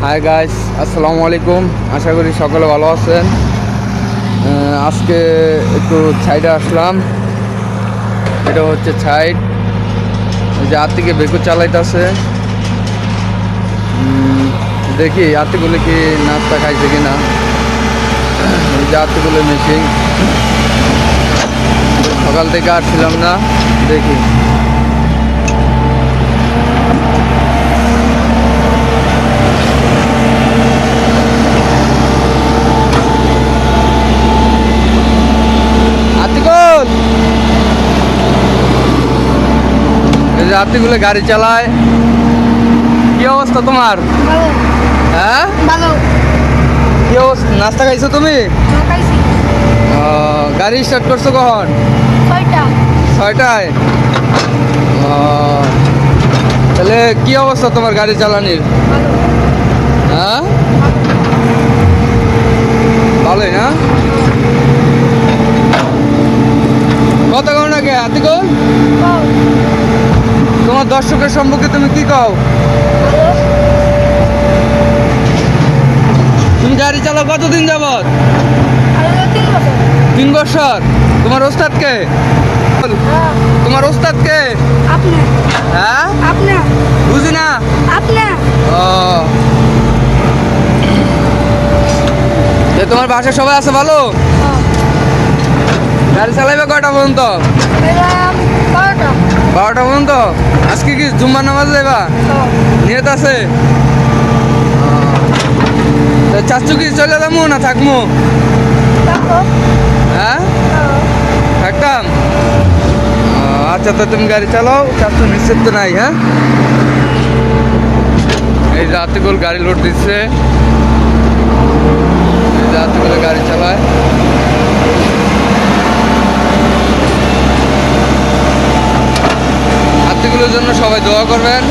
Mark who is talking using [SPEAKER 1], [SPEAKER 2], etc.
[SPEAKER 1] Hi guys, আসসালামু আলাইকুম। আশা করি সকলে ভালো আছেন। আজকে একটু সাইডে আসলাম। এটা হচ্ছে সাইড, যে আত্মিকে বেকু চালাইতেছে। দেখি আত্মিগুলো কি নাস্তা খাইছে কিনা। যে আত্মিগুলো মিসিং, সকাল থেকে আসছিলাম না। দেখি রাত্রিগুলো গাড়ি চালায়। কি অবস্থা তোমার? হ্যাঁ, কি অবস্থা? নাস্তা খাইছো তুমি? গাড়ি স্টার্ট করছো কখন? 6টায়। তাহলে কি অবস্থা তোমার গাড়ি চালানির? হ্যাঁ, ভালোই না? কতক্ষণ আগে আতিকুল তোমার দর্শকের সম্পর্কে তুমি কি কও? তুমি গাড়ি চালাও কতদিন যাবত? 3 বছর। তোমার ওস্তাদ কে? তোমার ওস্তাদ কে? হ্যাঁ, বুঝি না। তোমার বাসায় সবাই আছে ভালো? গাড়ি চালাইবে কয়টা পর্যন্ত? 12টা পর্যন্ত। আজকে কি জুম্মার নামাজ যাইবা? নিয়ত আছে? চাচ্ছু কি চলে যাবো না থাকবো? হ্যাঁ, থাকতাম। আচ্ছা, তো তুমি গাড়ি চালাও, চাচ্ছু নিশ্চিত তো নাই। হ্যাঁ, এই রাতে গোল গাড়ি লোড দিচ্ছে, রাতে করে গাড়ি চালায়। আত্মীয়গুলোর জন্য সবাই দোয়া করবেন।